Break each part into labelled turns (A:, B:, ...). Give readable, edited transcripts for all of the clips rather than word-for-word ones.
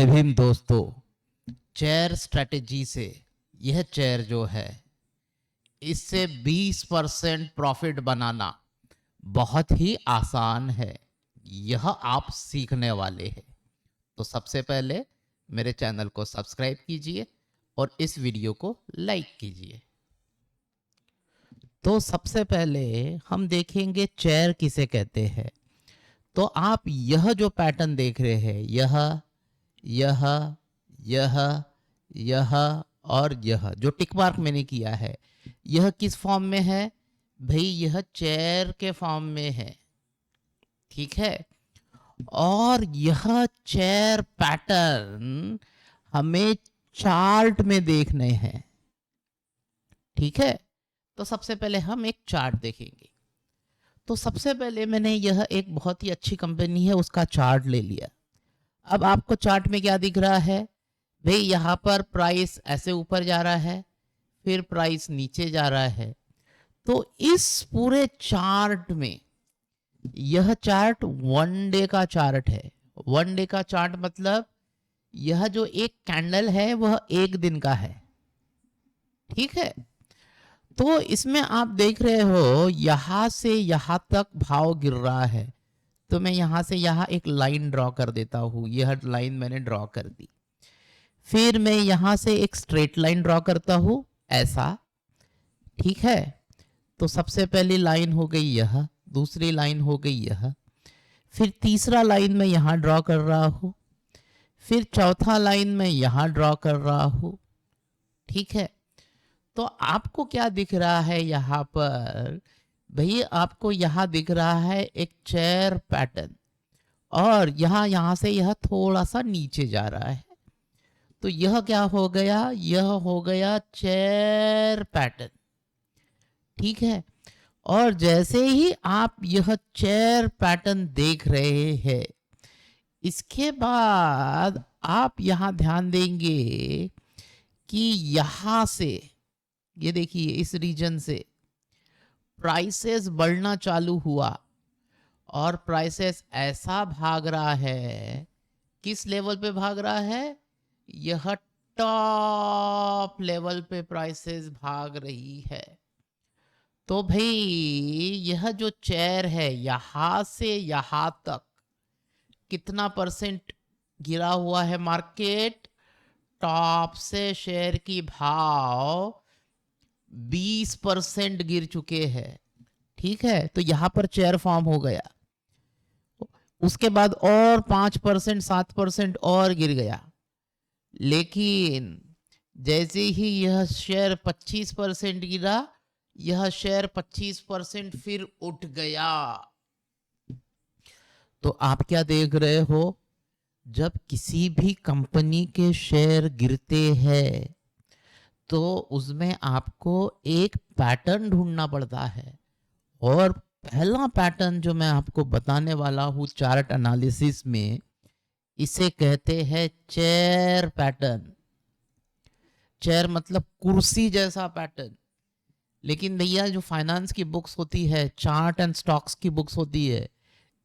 A: जय भीम दोस्तों। Chair strategy से यह चेयर जो है इससे 20% प्रॉफिट बनाना बहुत ही आसान है। यह आप सीखने वाले हैं। तो सबसे पहले मेरे चैनल को सब्सक्राइब कीजिए और इस वीडियो को लाइक कीजिए। तो सबसे पहले हम देखेंगे चेयर किसे कहते हैं। तो आप यह जो पैटर्न देख रहे हैं, यह यह यह और यह जो टिक मार्क मैंने किया है, यह किस फॉर्म में है भाई? यह चेयर के फॉर्म में है, ठीक है। और यह चेयर पैटर्न हमें चार्ट में देखने हैं, ठीक है। तो सबसे पहले हम एक चार्ट देखेंगे। तो सबसे पहले मैंने यह एक बहुत ही अच्छी कंपनी है उसका चार्ट ले लिया। अब आपको चार्ट में क्या दिख रहा है भाई? यहाँ पर प्राइस ऐसे ऊपर जा रहा है, फिर प्राइस नीचे जा रहा है। तो इस पूरे चार्ट में यह चार्ट वन डे का चार्ट है। वन डे का चार्ट मतलब यह जो एक कैंडल है वह एक दिन का है, ठीक है। तो इसमें आप देख रहे हो यहां से यहां तक भाव गिर रहा है। तो मैं यहां से यहां एक लाइन ड्रॉ कर देता हूं। यह लाइन मैंने ड्रॉ कर दी। फिर मैं यहां से एक स्ट्रेट लाइन ड्रॉ करता हूं, ऐसा, ठीक है। तो सबसे पहली लाइन हो गई यह, दूसरी लाइन हो गई यह, फिर तीसरा लाइन मैं यहां ड्रॉ कर रहा हूं, फिर चौथा लाइन मैं यहां ड्रॉ कर रहा हूं, ठीक है। तो आपको क्या दिख रहा है यहां पर भाई? आपको यहां दिख रहा है एक चेयर पैटर्न, और यहां से यह थोड़ा सा नीचे जा रहा है। तो यह क्या हो गया? यह हो गया चेयर पैटर्न, ठीक है। और जैसे ही आप यह चेयर पैटर्न देख रहे हैं, इसके बाद आप यहां ध्यान देंगे कि यहां से ये देखिए, इस रीजन से प्राइसेस बढ़ना चालू हुआ और प्राइसेस ऐसा भाग रहा है। किस लेवल पे भाग रहा है? यह टॉप लेवल पे प्राइसेस भाग रही है। तो भाई यह जो चेयर है यहां से यहां तक कितना परसेंट गिरा हुआ है मार्केट? टॉप से शेयर की भाव 20% गिर चुके हैं, ठीक है। तो यहां पर चेयर फॉर्म हो गया। उसके बाद और 5% 7% और गिर गया। लेकिन जैसे ही यह शेयर 25% गिरा, यह शेयर 25% फिर उठ गया। तो आप क्या देख रहे हो? जब किसी भी कंपनी के शेयर गिरते हैं तो उसमें आपको एक पैटर्न ढूंढना पड़ता है। और पहला पैटर्न जो मैं आपको बताने वाला हूं चार्ट एनालिसिस में, इसे कहते हैं चेयर पैटर्न। चेयर मतलब कुर्सी जैसा पैटर्न। लेकिन भैया जो फाइनेंस की बुक्स होती है, चार्ट एंड स्टॉक्स की बुक्स होती है,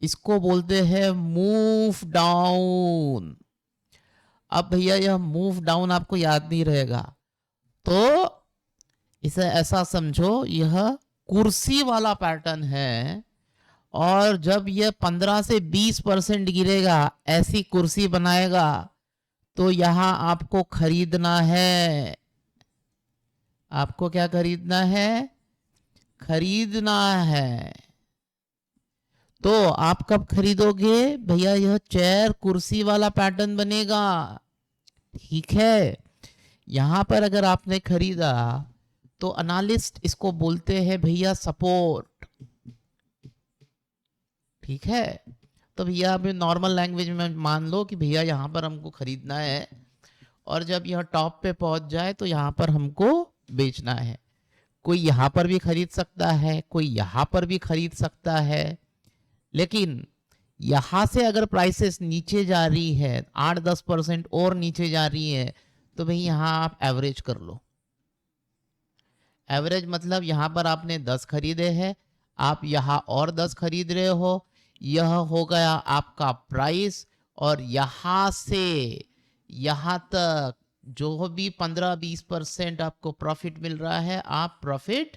A: इसको बोलते हैं मूव डाउन। अब भैया यह मूव डाउन आपको याद नहीं रहेगा, तो इसे ऐसा समझो यह कुर्सी वाला पैटर्न है। और जब यह 15 से 20% गिरेगा, ऐसी कुर्सी बनाएगा, तो यहां आपको खरीदना है। आपको क्या खरीदना है? खरीदना है। तो आप कब खरीदोगे भैया? यह चेयर कुर्सी वाला पैटर्न बनेगा, ठीक है। यहां पर अगर आपने खरीदा तो एनालिस्ट इसको बोलते हैं भैया सपोर्ट, ठीक है। तो भैया आप नॉर्मल लैंग्वेज में मान लो कि भैया यहां पर हमको खरीदना है, और जब यह टॉप पे पहुंच जाए तो यहां पर हमको बेचना है। कोई यहां पर भी खरीद सकता है, कोई यहां पर भी खरीद सकता है। लेकिन यहां से अगर प्राइसेस नीचे जा रही है, 8-10% और नीचे जा रही है, तो भाई यहां आप एवरेज कर लो। एवरेज मतलब यहां पर आपने 10 खरीदे हैं, आप यहां और 10 खरीद रहे हो, यह हो गया आपका प्राइस। और यहां से यहाँ तक जो भी 15-20% आपको प्रॉफिट मिल रहा है, आप प्रॉफिट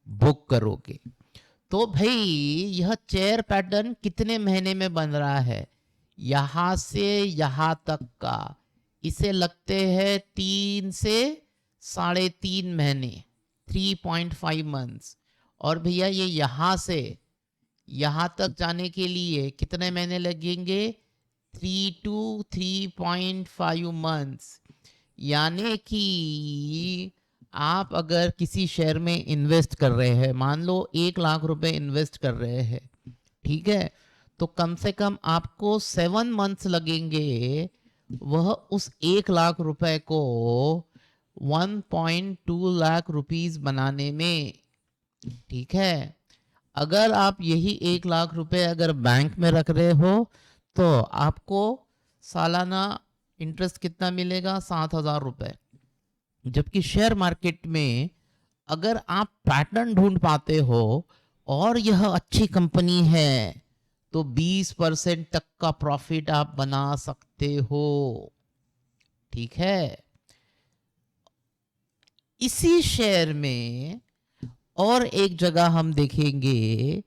A: बुक करोगे। तो भाई यह चेयर पैटर्न कितने महीने में बन रहा है? यहाँ से यहाँ तक का इसे लगते हैं 3 से 3.5 महीने, 3.5 मंथ्स। और भैया ये यहाँ से यहाँ तक जाने के लिए कितने महीने लगेंगे? 3 to 3.5 मंथ्स। यानी कि आप अगर किसी शेयर में इन्वेस्ट कर रहे हैं, मान लो 1 लाख रुपए इन्वेस्ट कर रहे हैं, ठीक है, तो कम से कम आपको 7 मंथ्स लगेंगे वह उस 1 लाख रुपए को 1.2 लाख रुपीस बनाने में। ठीक है, अगर आप यही 1 लाख रुपए अगर बैंक में रख रहे हो तो आपको सालाना इंटरेस्ट कितना मिलेगा? 7,000 रुपए। जबकि शेयर मार्केट में अगर आप पैटर्न ढूंढ पाते हो और यह अच्छी कंपनी है तो 20% तक का प्रॉफिट आप बना सकते हो। ठीक है, इसी शेयर में और एक जगह हम देखेंगे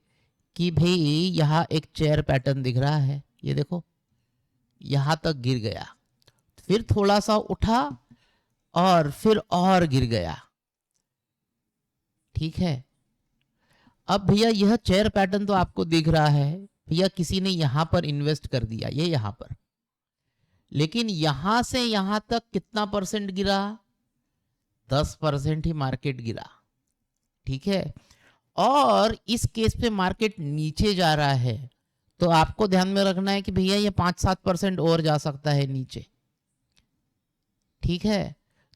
A: कि भाई यहाँ एक चेयर पैटर्न दिख रहा है, ये देखो यहां तक गिर गया, फिर थोड़ा सा उठा और फिर और गिर गया। ठीक है, अब भैया यह चेयर पैटर्न तो आपको दिख रहा है, भैया किसी ने यहां पर इन्वेस्ट कर दिया, ये यहां पर, लेकिन यहां से यहां तक कितना परसेंट गिरा? 10% ही मार्केट गिरा। ठीक है, और इस केस पे मार्केट नीचे जा रहा है तो आपको ध्यान में रखना है कि भैया ये 5-7% और जा सकता है नीचे। ठीक है,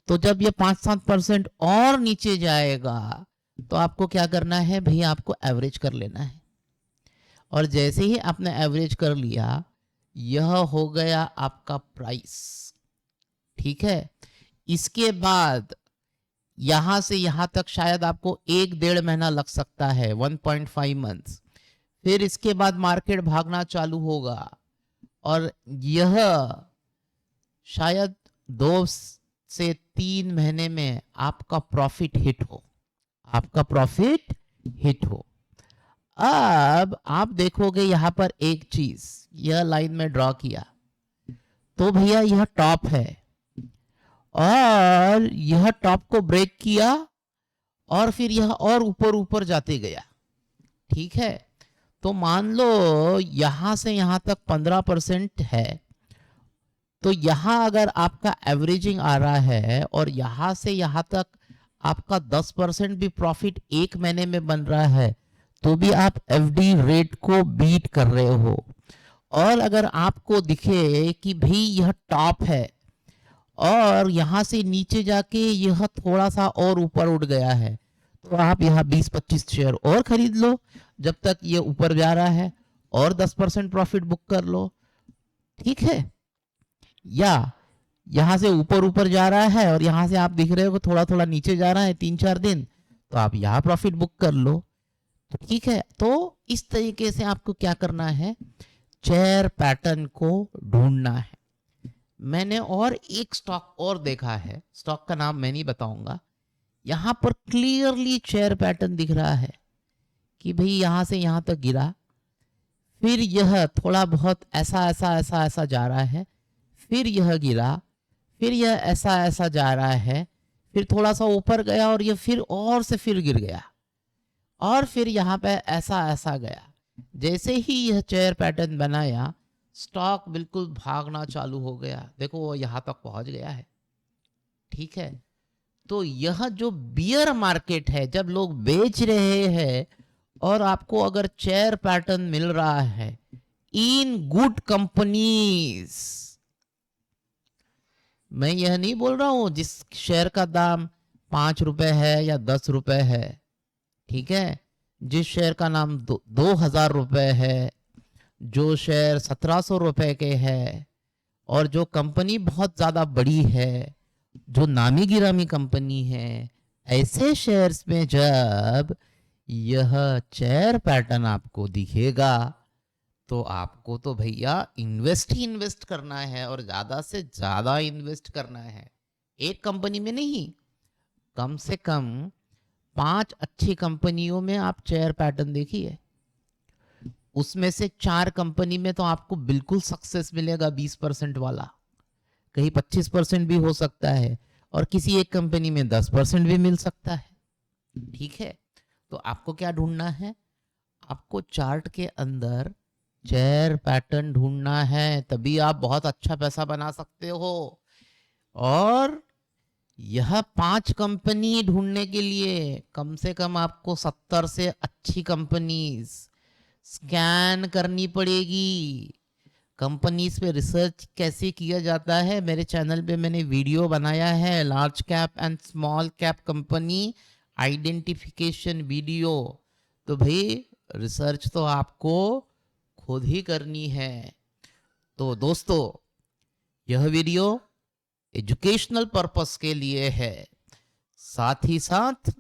A: तो जब ये 5-7% और नीचे जाएगा तो आपको क्या करना है भैया? आपको एवरेज कर लेना है। और जैसे ही आपने एवरेज कर लिया, यह हो गया आपका प्राइस। ठीक है, इसके बाद यहां से यहां तक शायद आपको 1-1.5 महीना लग सकता है, 1.5 मंथ्स। फिर इसके बाद मार्केट भागना चालू होगा और यह शायद 2 से 3 महीने में आपका प्रॉफिट हिट हो, आपका प्रॉफिट हिट हो। अब आप देखोगे यहां पर एक चीज, यह लाइन में ड्रॉ किया तो भैया यह टॉप है और यह टॉप को ब्रेक किया और फिर यह और ऊपर ऊपर जाते गया। ठीक है, तो मान लो यहां से यहां तक 15% है, तो यहां अगर आपका एवरेजिंग आ रहा है और यहां से यहां तक आपका 10% भी प्रॉफिट 1 महीने में बन रहा है तो भी आप एफडी रेट को बीट कर रहे हो। और अगर आपको दिखे कि भाई यह टॉप है और यहां से नीचे जाके यह थोड़ा सा और ऊपर उठ गया है तो आप यहाँ 20-25 शेयर और खरीद लो जब तक ये ऊपर जा रहा है, और 10% प्रॉफिट बुक कर लो। ठीक है, या यहां से ऊपर ऊपर जा रहा है और यहां से आप दिख रहे हो थोड़ा थोड़ा नीचे जा रहा है 3-4 दिन, तो आप यहाँ प्रॉफिट बुक कर लो। तो ठीक है, तो इस तरीके से आपको क्या करना है? चेयर पैटर्न को ढूंढना है। मैंने और एक स्टॉक और देखा है, स्टॉक का नाम मैं नहीं बताऊंगा, यहां पर क्लियरली चेयर पैटर्न दिख रहा है कि भाई यहां से यहां तक गिरा, फिर यह थोड़ा बहुत ऐसा ऐसा ऐसा ऐसा जा रहा है, फिर यह गिरा, फिर यह ऐसा ऐसा जा रहा है, फिर थोड़ा सा ऊपर गया और यह फिर और से फिर गिर गया और फिर यहाँ पे ऐसा ऐसा गया। जैसे ही यह चेयर पैटर्न बनाया, स्टॉक बिल्कुल भागना चालू हो गया। देखो वो यहाँ तक पहुंच गया है। ठीक है, तो यह जो बियर मार्केट है, जब लोग बेच रहे हैं और आपको अगर चेयर पैटर्न मिल रहा है इन गुड कंपनीज, मैं यह नहीं बोल रहा हूं जिस शेयर का दाम 5 रुपए है या 10 रुपए है, ठीक है, जिस शेयर का नाम 2,000 रुपए है, जो शेयर 1700 रुपए के है, और जो कंपनी बहुत ज्यादा बड़ी है, जो नामी गिरामी कंपनी है, ऐसे शेयर्स में जब यह चेयर पैटर्न आपको दिखेगा तो आपको तो भैया इन्वेस्ट ही इन्वेस्ट करना है और ज़्यादा से ज़्यादा इन्वेस्ट करना है। एक कंपनी में नहीं, कम से कम 5 अच्छी कंपनियों में आप शेयर पैटर्न देखिए। उसमें से 4 कंपनी में तो आपको बिल्कुल सक्सेस मिलेगा 20% वाला, कहीं 25% भी हो सकता है और किसी एक कंपनी में 10% भी मिल सकता है। ठीक है, तो आपको क्या ढूंढना है? आपको चार्ट के अंदर शेयर पैटर्न ढूंढना है, तभी आप बहुत अच्छा पैसा बना सकते हो। और यह 5 कंपनी ढूंढने के लिए कम से कम आपको 70 से अच्छी कंपनीज स्कैन करनी पड़ेगी। कंपनीज पे रिसर्च कैसे किया जाता है, मेरे चैनल पे मैंने वीडियो बनाया है, large cap and small cap company identification video. तो भाई रिसर्च तो आपको खुद ही करनी है। तो दोस्तों, यह वीडियो एजुकेशनल पर्पस के लिए है, साथ ही साथ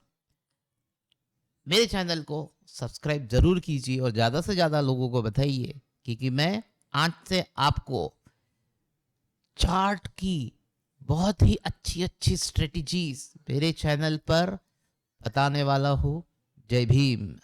A: मेरे चैनल को सब्सक्राइब जरूर कीजिए और ज़्यादा से ज़्यादा लोगों को बताइए, क्योंकि मैं आज से आपको चार्ट की बहुत ही अच्छी अच्छी स्ट्रेटजीज मेरे चैनल पर बताने वाला हूँ। जय भीम।